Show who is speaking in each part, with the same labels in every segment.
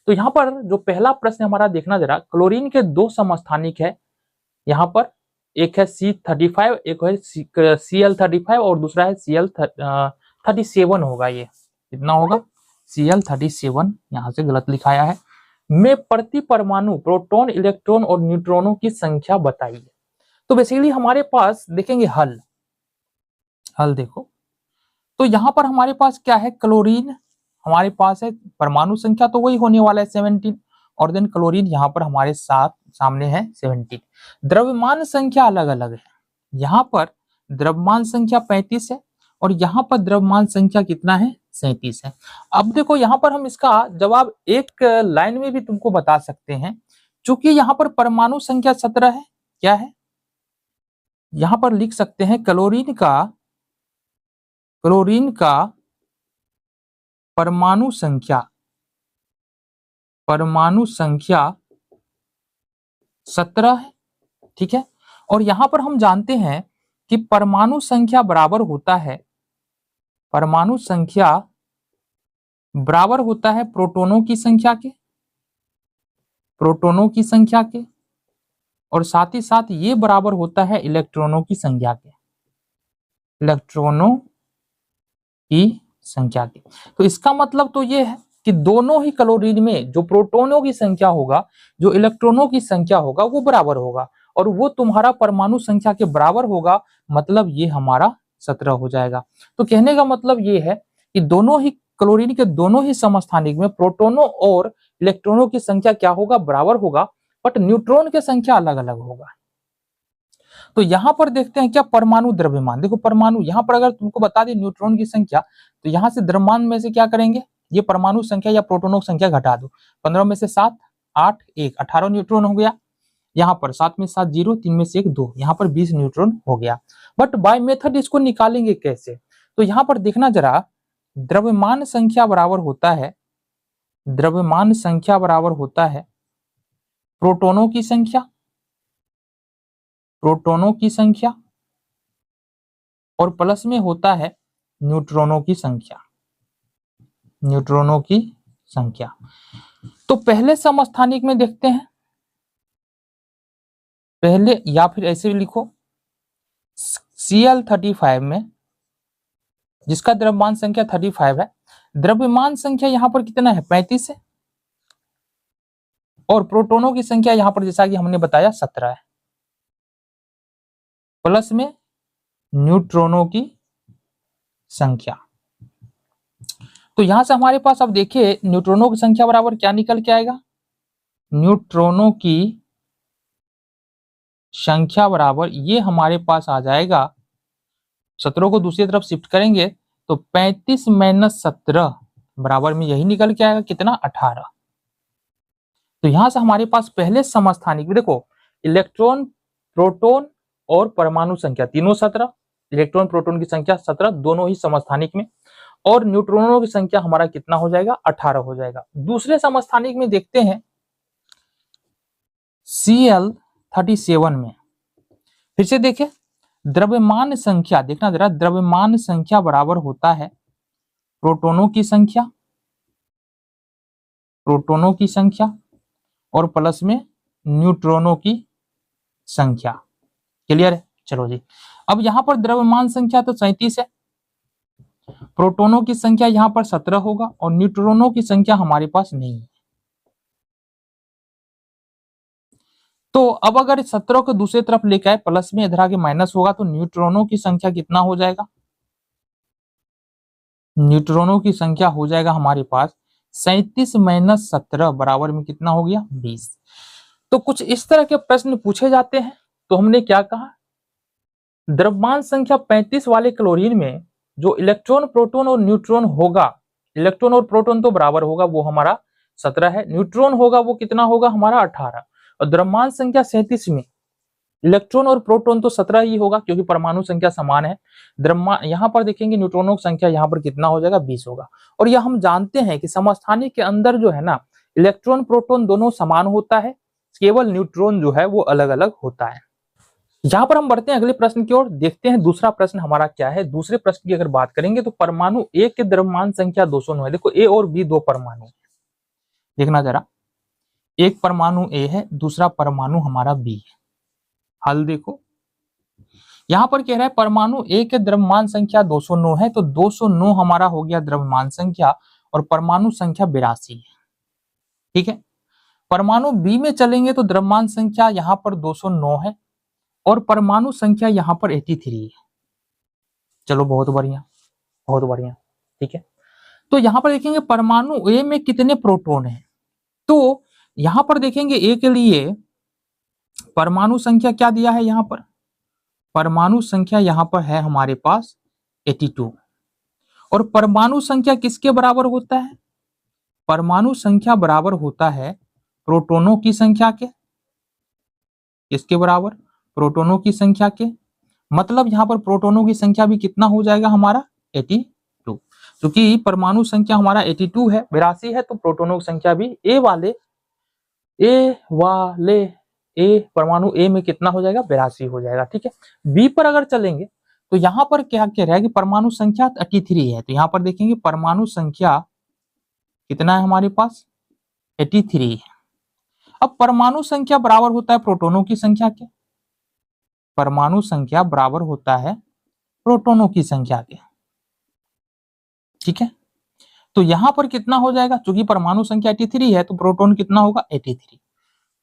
Speaker 1: तो यहाँ पर जो पहला प्रश्न हमारा देखना जरा, क्लोरीन के दो समस्थानिक है यहाँ पर, एक है C35, एक है Cl35 और दूसरा है Cl37 होगा। ये कितना होगा? Cl37, यहाँ से गलत लिखाया है। में प्रति परमाणु प्रोटॉन, इलेक्ट्रॉन और न्यूट्रॉनों की संख्या बताइए। तो बेसिकली हमारे पास देखेंगे हल देखो, तो यहाँ पर हमारे पास क्या है, क्लोरीन हमारे पास है, परमाणु संख्या तो वही होने वाला है 17, और देन क्लोरीन यहाँ पर हमारे साथ सामने है 17। द्रव्यमान संख्या अलग अलग है, यहाँ पर द्रव्यमान संख्या 35 है और यहाँ पर द्रव्यमान संख्या कितना है, 37 है। अब देखो यहाँ पर हम इसका जवाब एक लाइन में भी तुमको बता सकते हैं, चूंकि यहाँ पर परमाणु संख्या 17 है, क्या है, यहाँ पर लिख सकते हैं क्लोरीन का परमाणु संख्या 17 है, ठीक है। और यहां पर हम जानते हैं कि परमाणु संख्या बराबर होता है प्रोटॉनों की संख्या के, और साथ ही साथ ये बराबर होता है इलेक्ट्रॉनों की संख्या के। तो इसका मतलब तो ये है कि दोनों ही क्लोरीन में जो प्रोटॉनों की संख्या होगा, जो इलेक्ट्रॉनों की संख्या होगा, वो बराबर होगा, और वो तुम्हारा परमाणु संख्या के बराबर होगा, मतलब ये हमारा 17 हो जाएगा। तो कहने का मतलब ये है कि दोनों ही क्लोरीन के दोनों ही समस्थानिक में प्रोटॉनों और इलेक्ट्रॉनों की संख्या क्या होगा, बराबर होगा, बट न्यूट्रॉन की संख्या अलग अलग होगा। तो यहां पर देखते हैं क्या, परमाणु द्रव्यमान। देखो परमाणु, यहां पर अगर तुमको बता दें न्यूट्रॉन की संख्या, तो यहां से द्रव्यमान में से क्या करेंगे, ये परमाणु संख्या या प्रोटॉनों की संख्या घटा दो, 15 में से 7, 8, 1, 18 न्यूट्रॉन हो गया। यहाँ पर 7 में 7 0, 3 में से 1 2, यहाँ पर 20 न्यूट्रॉन हो गया। बट बाय मेथड इसको निकालेंगे कैसे, तो यहाँ पर देखना जरा, द्रव्यमान संख्या बराबर होता है प्रोटॉनों की संख्या और प्लस में होता है न्यूट्रॉनों की संख्या। तो पहले समस्थानिक में देखते हैं, पहले, या फिर ऐसे भी लिखो, Cl35 में जिसका द्रव्यमान संख्या 35 है, द्रव्यमान संख्या यहाँ पर कितना है, 35 है, और प्रोटॉनों की संख्या यहाँ पर जैसा कि हमने बताया 17 है, प्लस में न्यूट्रॉनों की संख्या। तो यहां से हमारे पास अब देखिए न्यूट्रॉनों की संख्या बराबर क्या निकल के आएगा, न्यूट्रॉनों की संख्या बराबर ये हमारे पास आ जाएगा, 17 को दूसरी तरफ शिफ्ट करेंगे तो 35 - 17 बराबर में यही निकल के आएगा, कितना, 18। तो यहां से हमारे पास पहले समस्थानिक में देखो, इलेक्ट्रॉन, प्रोटॉन और परमाणु संख्या तीनों 17, इलेक्ट्रॉन प्रोटॉन की संख्या 17 दोनों ही समस्थानिक में, और न्यूट्रॉनों की संख्या हमारा कितना हो जाएगा, 18 हो जाएगा। दूसरे समस्थानिक में देखते हैं Cl37 में, फिर से देखें, द्रव्यमान संख्या, देखना जरा, द्रव्यमान संख्या बराबर होता है प्रोटॉनों की संख्या और प्लस में न्यूट्रॉनों की संख्या। क्लियर है? चलो जी, अब यहां पर द्रव्यमान संख्या तो 37 है, प्रोटॉनों की संख्या यहां पर 17 होगा, और न्यूट्रॉनों की संख्या हमारे पास नहीं है। तो अब अगर 17 को दूसरी तरफ लेकर आए, प्लस में इधर आगे माइनस होगा, तो न्यूट्रॉनों की संख्या कितना हो जाएगा, न्यूट्रॉनों की संख्या हो जाएगा हमारे पास 37 - 17 बराबर में कितना हो गया, 20। तो कुछ इस तरह के प्रश्न पूछे जाते हैं। तो हमने क्या कहा, द्रव्यमान संख्या 35 वाले क्लोरीन में जो इलेक्ट्रॉन, प्रोटॉन और न्यूट्रॉन होगा, इलेक्ट्रॉन और प्रोटॉन तो बराबर होगा, वो हमारा 17 है, न्यूट्रॉन होगा वो कितना होगा, हमारा 18, और द्रव्यमान संख्या 37 में इलेक्ट्रॉन और प्रोटॉन तो 17 ही होगा, क्योंकि परमाणु संख्या समान है। द्रव्यमान यहाँ पर देखेंगे, न्यूट्रॉनों की संख्या यहाँ पर कितना हो जाएगा, 20 होगा। और यह हम जानते हैं कि समस्थानिक के अंदर जो है ना, इलेक्ट्रॉन प्रोटॉन दोनों समान होता है, केवल न्यूट्रॉन जो है वो अलग अलग होता है। यहाँ पर हम बढ़ते हैं अगले प्रश्न की ओर, देखते हैं दूसरा प्रश्न हमारा क्या है। दूसरे प्रश्न की अगर बात करेंगे तो परमाणु ए के द्रव्यमान संख्या 209 है। देखो ए और बी दो परमाणु, देखना जरा, एक परमाणु ए है, दूसरा परमाणु हमारा बी है। हल देखो, यहां पर कह रहा है परमाणु ए के द्रव्यमान संख्या 209 है, तो 209 हमारा हो गया द्रव्यमान संख्या और परमाणु संख्या 82 है। ठीक है, परमाणु बी में चलेंगे तो द्रव्यमान संख्या यहां पर 209 है और परमाणु संख्या यहां पर 83 है। चलो बहुत बढ़िया, बहुत बढ़िया। ठीक है, तो यहां पर देखेंगे परमाणु ए में कितने प्रोटॉन हैं, तो यहां पर देखेंगे ए के लिए परमाणु संख्या क्या दिया है, यहां पर परमाणु संख्या यहां पर है हमारे पास 82 और परमाणु संख्या किसके बराबर होता है, परमाणु संख्या बराबर होता है प्रोटॉनों की संख्या के। किसके बराबर, प्रोटॉनों की संख्या के, मतलब यहां पर प्रोटॉनों की संख्या भी कितना हो जाएगा हमारा 82, क्योंकि परमाणु संख्या हमारा 82 है, 82 है, तो प्रोटॉनों की संख्या भी ए वाले ए परमाणु ए में कितना हो जाएगा 82 हो जाएगा। ठीक है, बी पर अगर चलेंगे तो यहां पर क्या कह रहा है कि परमाणु संख्या 83 है, तो यहां पर देखेंगे परमाणु संख्या कितना है हमारे पास 83 है। अब परमाणु संख्या बराबर होता है प्रोटॉनों की संख्या के, परमाणु संख्या बराबर होता है प्रोटॉनों की संख्या के। ठीक है, तो यहां पर कितना हो जाएगा, क्योंकि परमाणु संख्या 83 है तो प्रोटॉन कितना होगा 83,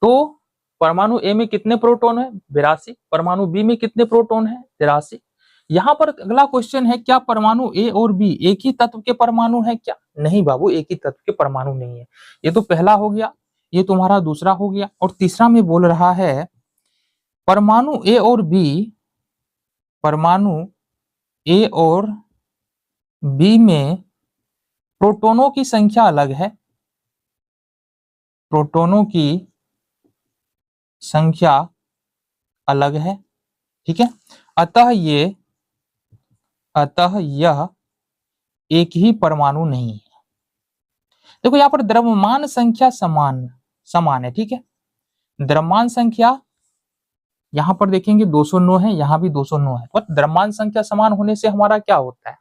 Speaker 1: तो परमाणु ए में कितने प्रोटॉन है 82, परमाणु बी में कितने प्रोटॉन है 83। यहां पर अगला क्वेश्चन है, क्या परमाणु ए और बी एक ही तत्व के परमाणु है क्या, नहीं बाबू, एक ही तत्व के परमाणु नहीं है। ये तो पहला हो गया, ये तुम्हारा दूसरा हो गया, और तीसरा में बोल रहा है परमाणु ए और बी, परमाणु ए और बी में प्रोटॉनों की संख्या अलग है, प्रोटॉनों की संख्या अलग है। ठीक है, अतः यह एक ही परमाणु नहीं है। देखो यहां पर द्रव्यमान संख्या समान है। ठीक है, द्रव्यमान संख्या यहां पर देखेंगे 209 है, यहां भी 209 है, पर द्रव्यमान संख्या समान होने से हमारा क्या होता है,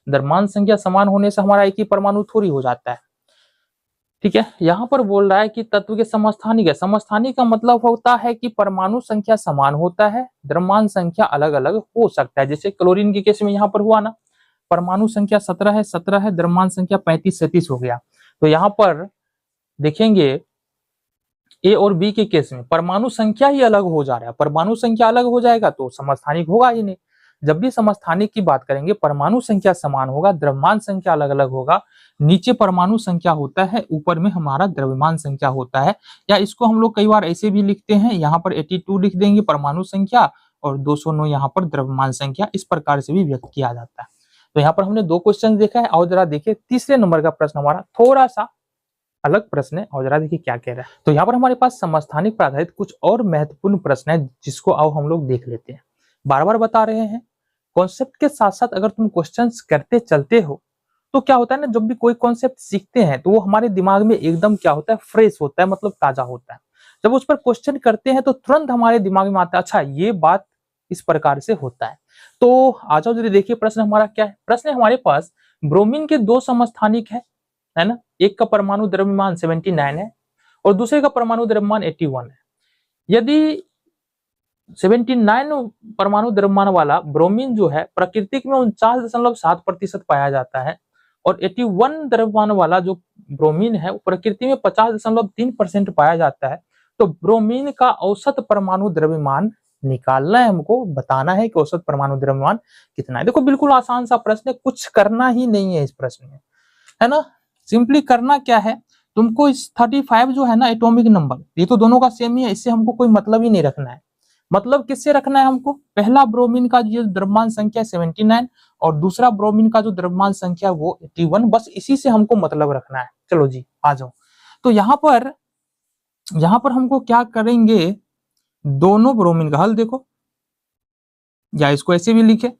Speaker 1: द्रव्यमान संख्या समान होने से हमारा एक ही परमाणु थोड़ी हो जाता है। ठीक है, यहां पर बोल रहा है कि तत्व के समस्थानिक है, समस्थानिक का मतलब होता है कि परमाणु संख्या समान होता है, द्रव्यमान संख्या अलग अलग हो सकता है। जैसे क्लोरीन के केस में यहां पर हुआ ना, परमाणु संख्या 17 है, द्रव्यमान संख्या 35-37 हो गया। तो यहां पर देखेंगे ए और बी के केस में परमाणु संख्या ही अलग हो जा रहा है, परमाणु संख्या अलग हो जाएगा तो समस्थानिक होगा ही नहीं। जब भी समस्थानिक की बात करेंगे परमाणु संख्या समान होगा, द्रव्यमान संख्या अलग अलग होगा, नीचे परमाणु संख्या होता है, ऊपर में हमारा द्रव्यमान संख्या होता है। या इसको हम लोग कई बार ऐसे भी लिखते हैं, यहाँ पर 82 लिख देंगे परमाणु संख्या और 209 यहाँ पर द्रव्यमान संख्या, इस प्रकार से भी व्यक्त किया जाता है। तो यहाँ पर हमने 2 क्वेश्चन देखा है, और जरा देखिए तीसरे नंबर का प्रश्न हमारा थोड़ा सा अलग प्रश्न है, और जरा देखिए क्या कह रहा है। तो यहाँ पर हमारे पास समस्थानिक पर आधारित कुछ और महत्वपूर्ण प्रश्न है, जिसको आओ हम लोग देख लेते हैं। बार बार बता रहे हैं, कॉन्सेप्ट के साथ साथ अगर तुम क्वेश्चंस करते चलते हो तो क्या होता है ना, जब भी कोई कॉन्सेप्ट सीखते हैं तो वो हमारे दिमाग में एकदम क्या होता है, फ्रेश होता है, मतलब ताजा होता है। जब उस पर क्वेश्चन करते हैं तो तुरंत हमारे दिमाग में आता है अच्छा ये बात इस प्रकार से होता है। तो आ जाओ जरा देखिए प्रश्न हमारा क्या है। प्रश्न है हमारे पास, ब्रोमीन के 2 समस्थानिक है ना, एक का परमाणु द्रव्यमान 79 है और दूसरे का परमाणु द्रव्यमान 81 है। यदि 79 परमाणु द्रव्यमान वाला ब्रोमीन जो है प्राकृतिक में 49.7% पाया जाता है, और 81 द्रव्यमान वाला जो ब्रोमीन है वो प्रकृति में 50.3% पाया जाता है, तो ब्रोमीन का औसत परमाणु द्रव्यमान निकालना है, हमको बताना है कि औसत परमाणु द्रव्यमान कितना है। देखो बिल्कुल आसान सा प्रश्न है, कुछ करना ही नहीं है इस प्रश्न में, है ना। सिंपली करना क्या है, तुमको इस 35 जो है ना एटॉमिक नंबर, ये तो दोनों का सेम ही है, इससे हमको कोई मतलब ही नहीं रखना है। मतलब किससे रखना है हमको, पहला ब्रोमीन का जो द्रव्यमान संख्या 79 और दूसरा ब्रोमीन का जो द्रव्यमान संख्या वो 81, बस इसी से हमको मतलब रखना है। चलो जी आ जाओ। तो यहाँ पर हमको क्या करेंगे, दोनों ब्रोमीन का हल देखो, या इसको ऐसे भी लिखे,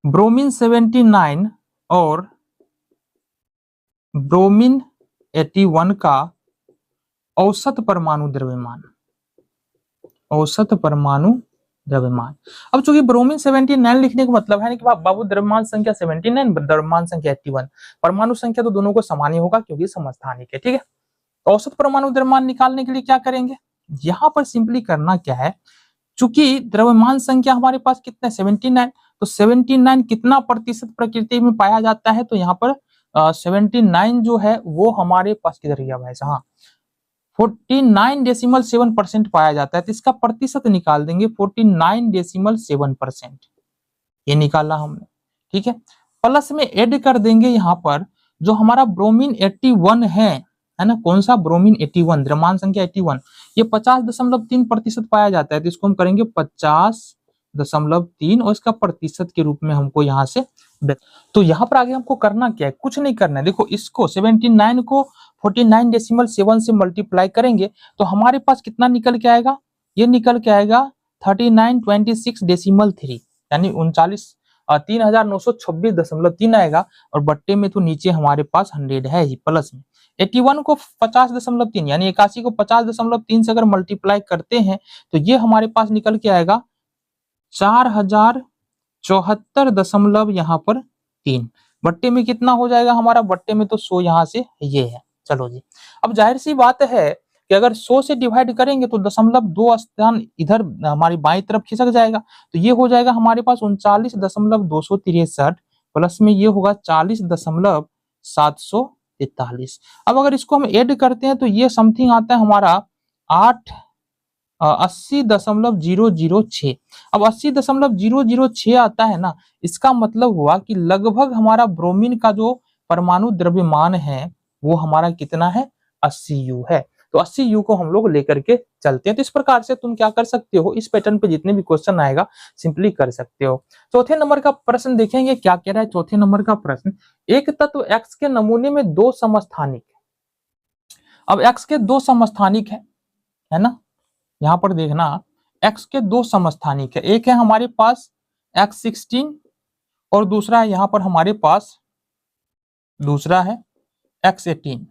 Speaker 1: ब्रोमीन 79 और ब्रोमीन 81 का औसत परमाणु द्रव्यमान, औसत परमाणु द्रव्यमान। अब चूंकि ब्रोमीन 79 लिखने का मतलब है कि बाबू द्रव्यमान संख्या 79 द्रव्यमान संख्या 81, परमाणु संख्या तो दोनों को समान ही होगा क्योंकि समस्थानिक है। ठीक है, औसत परमाणु द्रव्यमान निकालने के लिए क्या करेंगे, यहाँ पर सिंपली करना क्या है, चूंकि द्रव्यमान संख्या हमारे पास कितना है 79, तो 79 कितना प्रतिशत प्रकृति में पाया जाता है, तो यहाँ पर 79 जो है वो हमारे पास किधर गया भाई साहब, 49.7% पाया जाता है, तो इसका प्रतिशत निकाल देंगे 49.7%, ये निकाला हमने। ठीक है, प्लस में ऐड कर देंगे यहाँ पर जो हमारा ब्रोमीन 81 है ना, कौन सा ब्रोमीन 81, द्रव्यमान संख्या 81, ये 50.3% पाया जाता है, तो इसको हम करेंगे 50.3 और इसका प्रतिशत के रूप में हमको यहाँ से। तो यहाँ पर आगे हमको करना क्या है, कुछ नहीं करना है, देखो इसको 79 को 49.7 से मल्टीप्लाई करेंगे तो हमारे पास कितना निकल के आएगा, ये निकल के आएगा 3926.3, यानी 3926.3 आएगा, और बट्टे में तो नीचे हमारे पास 100 है ही, प्लस में 81 को 50.3 यानी 81 को 50.3 से अगर मल्टीप्लाई करते हैं तो ये हमारे पास निकल के आएगा 4074 यहाँ पर 3, बट्टे में कितना हो जाएगा हमारा, बट्टे में तो 100 यहाँ से ये है। चलो जी, अब जाहिर सी बात है कि अगर 100 से डिवाइड करेंगे तो 0.2 स्थान इधर हमारी बाईं तरफ खिसक जाएगा, तो ये हो जाएगा हमारे पास 39.263, प्लस में ये होगा 40.743। अब अगर इसको हम ऐड करते हैं तो ये समथिंग आता है हमारा 80.006। अब 80.006 आता है ना, इसका मतलब हुआ कि लगभग हमारा ब्रोमीन का जो परमाणु द्रव्यमान है वो हमारा कितना है, 80 यू है। तो 80 यू को हम लोग लेकर के चलते हैं। तो इस प्रकार से तुम क्या कर सकते हो, इस पैटर्न पे जितने भी क्वेश्चन आएगा सिंपली कर सकते हो। चौथे नंबर का प्रश्न देखेंगे क्या कह रहा है। चौथे नंबर का प्रश्न, एक तत्व एक्स के नमूने में 2 समस्थानिक। अब एक्स के 2 समस्थानिक है ना, यहां पर देखना x के 2 समस्थानिक है, एक है हमारे पास x16 और दूसरा है यहां पर हमारे पास दूसरा है x18।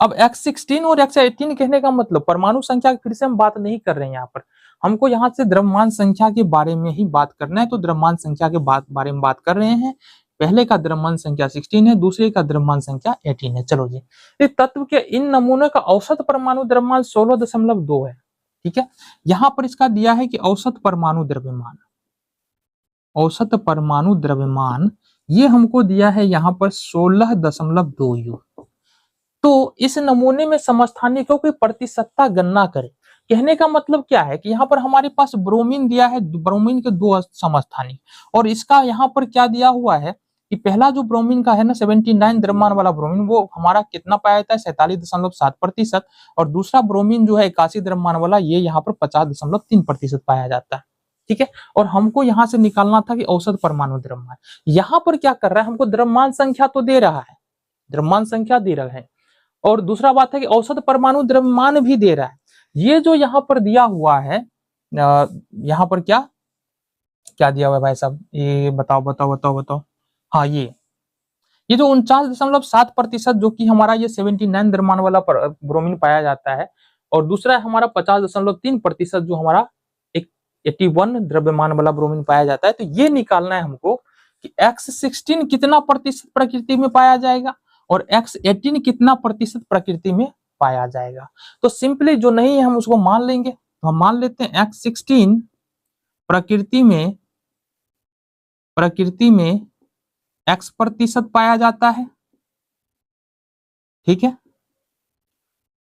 Speaker 1: अब x16 और x18 कहने का मतलब परमाणु संख्या की फिर से हम बात नहीं कर रहे हैं, यहाँ पर हमको यहाँ से द्रव्यमान संख्या के बारे में ही बात करना है। तो द्रव्यमान संख्या के बारे में बात कर रहे हैं। पहले का द्रव्यमान संख्या 16 है, दूसरे का द्रव्यमान संख्या 18 है। चलो जी, इस तत्व के इन नमूनों का औसत परमाणु द्रव्यमान 16.2 है। ठीक है, यहां पर इसका दिया है कि औसत परमाणु द्रव्यमान, औसत परमाणु द्रव्यमान ये हमको दिया है यहाँ पर 16.2 यू। तो इस नमूने में समस्थानिकों की प्रतिशतता गणना करें। कहने का मतलब क्या है कि यहाँ पर हमारे पास ब्रोमीन दिया है, ब्रोमीन के 2 समस्थानिक, और इसका यहाँ पर क्या दिया हुआ है कि पहला जो ब्रोमीन का है ना 79 द्रव्यमान वाला ब्रोमीन, वो हमारा कितना पाया जाता है 47.7%, और दूसरा ब्रोमीन जो है 81 द्रव्यमान वाला, ये यहाँ पर 50.3% पाया जाता है। ठीक है, और हमको यहाँ से निकालना था कि औसत परमाणु द्रव्यमान। यहाँ पर क्या कर रहा है, हमको द्रव्यमान संख्या तो दे रहा है, द्रव्यमान संख्या दे रहा है, और दूसरा बात है कि औसत परमाणु द्रव्यमान भी दे रहा है। ये जो यहाँ पर दिया हुआ है, यहाँ पर क्या क्या दिया हुआ है भाई साहब, ये बताओ बताओ बताओ बताओ। हाँ, ये जो 49.7% जो कि हमारा ये 79 द्रव्यमान वाला ब्रोमीन पाया जाता है, और दूसरा है हमारा 50.3% जो हमारा 81 द्रव्यमान वाला ब्रोमीन पाया जाता है। तो ये निकालना है हमको कि x16 कितना प्रतिशत प्रकृति में पाया जाएगा और x18 कितना प्रतिशत प्रकृति में पाया जाएगा। तो सिंपली जो नहीं है हम उसको मान लेंगे। तो हम मान लेते हैं x16 प्रकृति में x प्रतिशत पाया जाता है। ठीक है,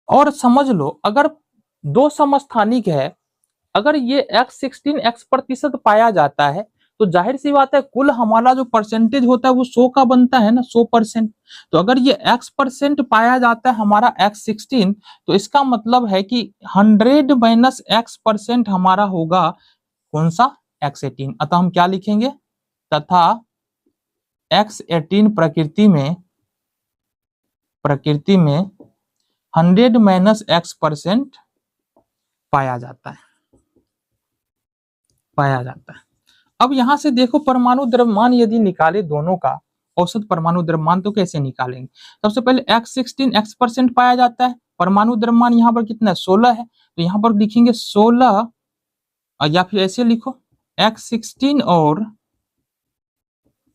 Speaker 1: और समझ लो अगर 2 समस्थानिक है, अगर ये x16 x प्रतिशत पाया जाता है तो जाहिर सी बात है कुल हमारा जो परसेंटेज होता है वो 100 का बनता है ना, 100%। तो अगर ये x% पाया जाता है हमारा x16, तो इसका मतलब है कि 100 माइनस x% हमारा होगा कौन सा, x18। अतः हम क्या लिखेंगे, तथा x18 प्रकृति में 100 माइनस x% पाया जाता है। अब यहां से देखो परमाणु द्रव्यमान यदि निकाले दोनों का औसत परमाणु द्रव्यमान, तो कैसे निकालेंगे। सबसे पहले x16 x% पाया जाता है, परमाणु द्रव्यमान यहाँ पर कितना है 16 है, तो यहाँ पर लिखेंगे 16, या फिर ऐसे लिखो x16 और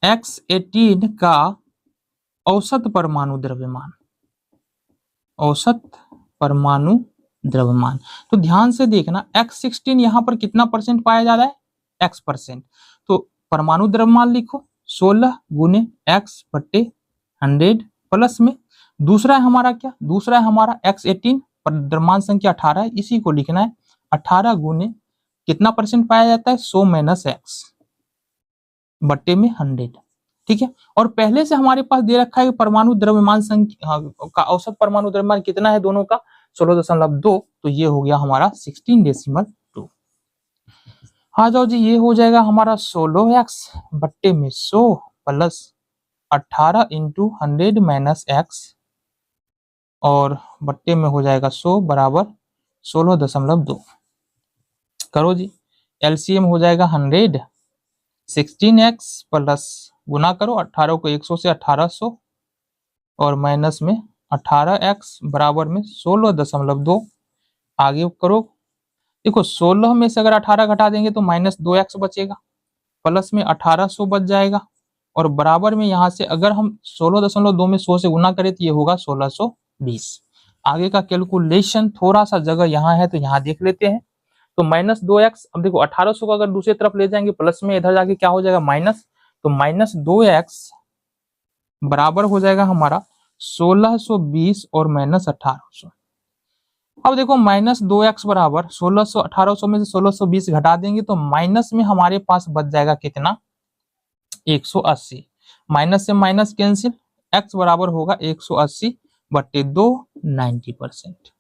Speaker 1: x18 का औसत परमाणु द्रव्यमान। औसत परमाणु द्रव्यमान। तो ध्यान से देखना x16 यहाँ पर कितना परसेंट पाया जा रहा है, x%। तो परमाणु द्रव्यमान लिखो 16 गुने x बट्टे 100 प्लस में दूसरा है हमारा क्या, दूसरा है हमारा x18 पर द्रव्यमान संख्या 18 है, इसी को लिखना है 18 गुने कितना परसेंट पाया जाता है 100 माइनस x बट्टे में 100। ठीक है, और पहले से हमारे पास दे रखा है परमाणु द्रव्यमान संख्या का औसत परमाणु द्रव्यमान कितना है दोनों का 16.2, तो ये हो गया हमारा 16.2। आ जाओ जी, ये हो जाएगा हमारा 16x बट्टे में 100 प्लस 18 इंटू 100 माइनस x और बट्टे में हो जाएगा 100 बराबर 16.2। करो जी, एलसीएम हो जाएगा 100, 16x प्लस गुना करो 18 को 100 से 1800 और माइनस में 18x बराबर में 16.2। आगे करो, देखो 16 में से अगर 18 घटा देंगे तो माइनस 2x बचेगा, प्लस में 1800 बच जाएगा और बराबर में यहाँ से अगर हम 16.2 में 100 से गुना करें तो ये होगा 1620। आगे का कैलकुलेशन थोड़ा सा जगह यहाँ है तो यहाँ देख लेते हैं। तो माइनस 2x, अब देखो 1800 को अगर दूसरी तरफ ले जाएंगे प्लस में, इधर जाके क्या हो जाएगा माइनस, तो माइनस 2x बराबर हो जाएगा हमारा 1620 और माइनस 1800। अब देखो माइनस 2x बराबर 1600, 1800 में से 1620 घटा देंगे तो माइनस में हमारे पास बच जाएगा कितना 180, माइनस से माइनस कैंसिल, x बराबर होगा 180 बट्टे 2 90%।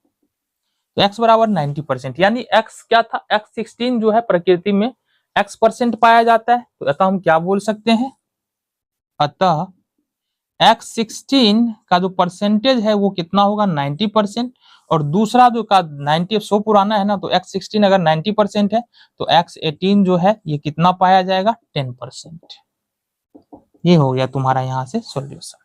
Speaker 1: तो x बराबर 90%, यानी x क्या था, x16 जो है प्रकृति में x% पाया जाता है, तो अतः हम क्या बोल सकते हैं, अतः x16 का जो परसेंटेज है वो कितना होगा 90%। और दूसरा जो का 90 100 पुराना है ना, तो x16 अगर 90% है तो x18 जो है ये कितना पाया जाएगा 10%। ये हो गया तुम्हारा यहाँ से सॉल्यूशन।